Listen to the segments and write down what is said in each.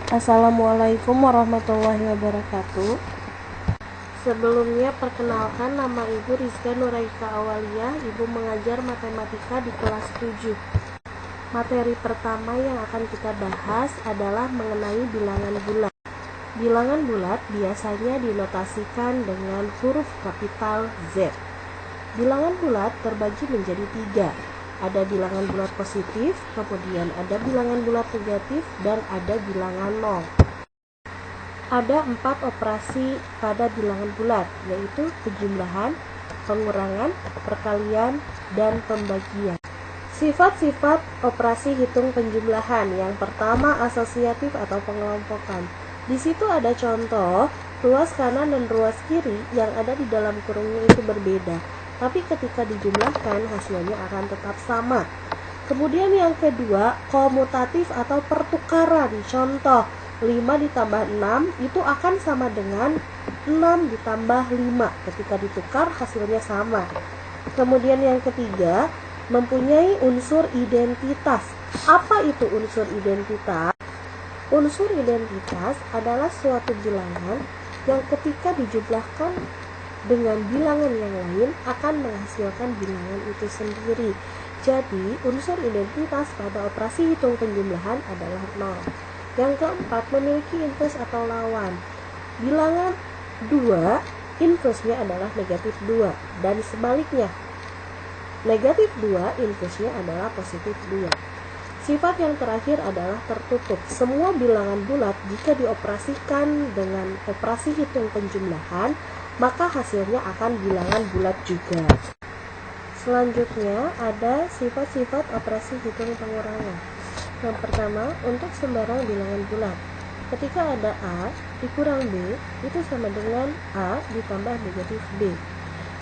Assalamualaikum warahmatullahi wabarakatuh. Sebelumnya perkenalkan, nama Ibu Rizka Nuraika Awaliyah. Ibu mengajar matematika di kelas 7. Materi pertama yang akan kita bahas adalah mengenai bilangan bulat. Bilangan bulat biasanya dinotasikan dengan huruf kapital Z. Bilangan bulat terbagi menjadi 3. Ada bilangan bulat positif, kemudian ada bilangan bulat negatif, dan ada bilangan nol. Ada 4 operasi pada bilangan bulat, yaitu penjumlahan, pengurangan, perkalian, dan pembagian. Sifat-sifat operasi hitung penjumlahan. Yang pertama, asosiatif atau pengelompokan. Di situ ada contoh, ruas kanan dan ruas kiri yang ada di dalam kurungnya itu berbeda, tapi ketika dijumlahkan hasilnya akan tetap sama. Kemudian yang kedua, komutatif atau pertukaran. Contoh, 5 ditambah 6 itu akan sama dengan 6 ditambah 5. Ketika ditukar hasilnya sama. Kemudian yang ketiga, mempunyai unsur identitas. Apa itu unsur identitas? Unsur identitas adalah suatu bilangan yang ketika dijumlahkan dengan bilangan yang lain akan menghasilkan bilangan itu sendiri. Jadi, unsur identitas pada operasi hitung penjumlahan adalah 0. Yang keempat, memiliki inverse atau lawan. Bilangan 2, inverse-nya adalah negatif 2, dan sebaliknya. Negatif 2, inverse-nya adalah positif 2. Sifat yang terakhir adalah tertutup. Semua bilangan bulat jika dioperasikan dengan operasi hitung penjumlahan, maka hasilnya akan bilangan bulat juga. Selanjutnya ada sifat-sifat operasi hitung pengurangan. Yang pertama, untuk sembarang bilangan bulat. Ketika ada A dikurang B, itu sama dengan A ditambah negatif B.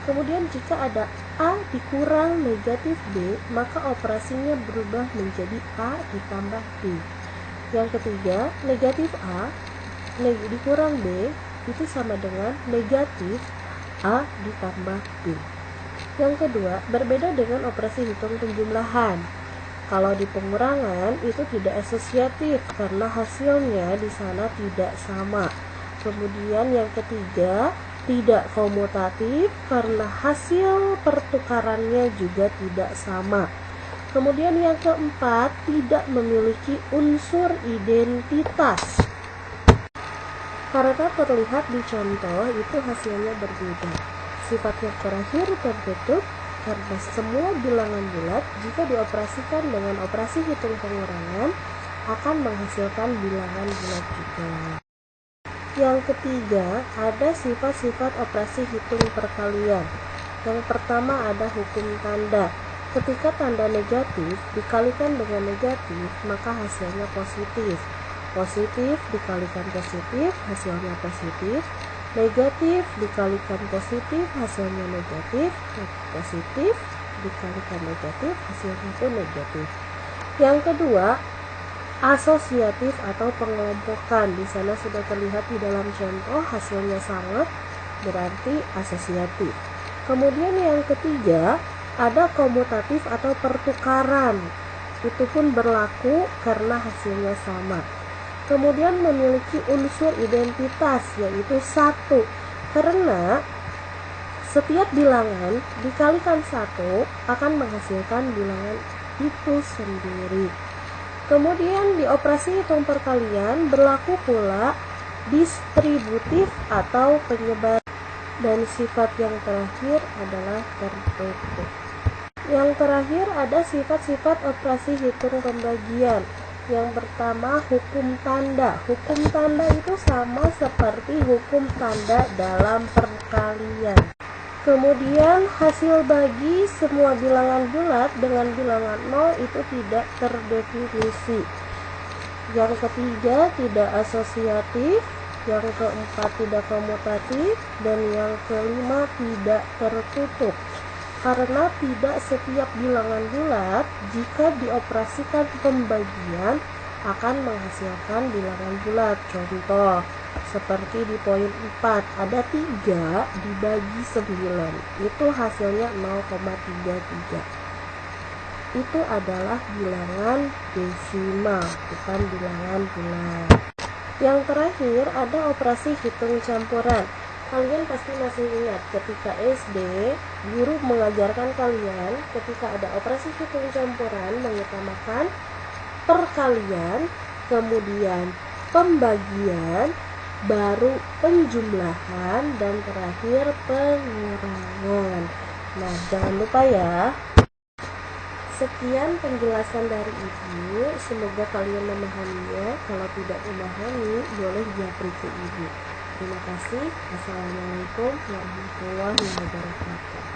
Kemudian jika ada A dikurang negatif B, maka operasinya berubah menjadi A ditambah B. Yang ketiga, negatif A dikurang B itu sama dengan negatif A ditambah B. Yang kedua, berbeda dengan operasi hitung penjumlahan. Kalau di pengurangan itu tidak asosiatif karena hasilnya di sana tidak sama. Kemudian yang ketiga, tidak komutatif karena hasil pertukarannya juga tidak sama. Kemudian yang keempat, tidak memiliki unsur identitas. Karena terlihat di contoh itu hasilnya berbeda. Sifat yang terakhir, tertutup, karena semua bilangan bulat jika dioperasikan dengan operasi hitung pengurangan akan menghasilkan bilangan bulat juga. Yang ketiga, ada sifat-sifat operasi hitung perkalian. Yang pertama ada hukum tanda. Ketika tanda negatif dikalikan dengan negatif, maka hasilnya positif. Positif dikalikan positif, hasilnya positif. Negatif dikalikan positif, hasilnya negatif. Positif dikalikan negatif, hasilnya pun negatif. Yang kedua, asosiatif atau pengelompokan. Di sana sudah terlihat di dalam contoh hasilnya sama, berarti asosiatif. Kemudian yang ketiga, ada komutatif atau pertukaran. Itu pun berlaku karena hasilnya sama. Kemudian memiliki unsur identitas, yaitu 1, karena setiap bilangan dikalikan 1 akan menghasilkan bilangan itu sendiri. Kemudian di operasi hitung perkalian berlaku pula distributif atau penyebar. Dan sifat yang terakhir adalah tertutup. Yang terakhir ada sifat-sifat operasi hitung pembagian. Yang pertama, hukum tanda. Hukum tanda itu sama seperti hukum tanda dalam perkalian. Kemudian hasil bagi semua bilangan bulat dengan bilangan 0 itu tidak terdefinisi. Yang ketiga, tidak asosiatif. Yang keempat, tidak komutatif. Dan yang kelima, tidak tertutup. Karena tidak setiap bilangan bulat jika dioperasikan pembagian akan menghasilkan bilangan bulat. Contoh, seperti di poin 4, ada 3 dibagi 9, itu hasilnya 0,33. Itu adalah bilangan desimal, bukan bilangan bulat. Yang terakhir ada operasi hitung campuran. Kalian pasti masih ingat ketika SD, guru mengajarkan kalian ketika ada operasi hitung campuran mengutamakan perkalian, kemudian pembagian, baru penjumlahan, dan terakhir pengurangan. Nah, jangan lupa ya. Sekian penjelasan dari Ibu, semoga kalian memahaminya. Kalau tidak memahami, boleh japri ke Ibu. Terima kasih. Assalamualaikum warahmatullahi wabarakatuh.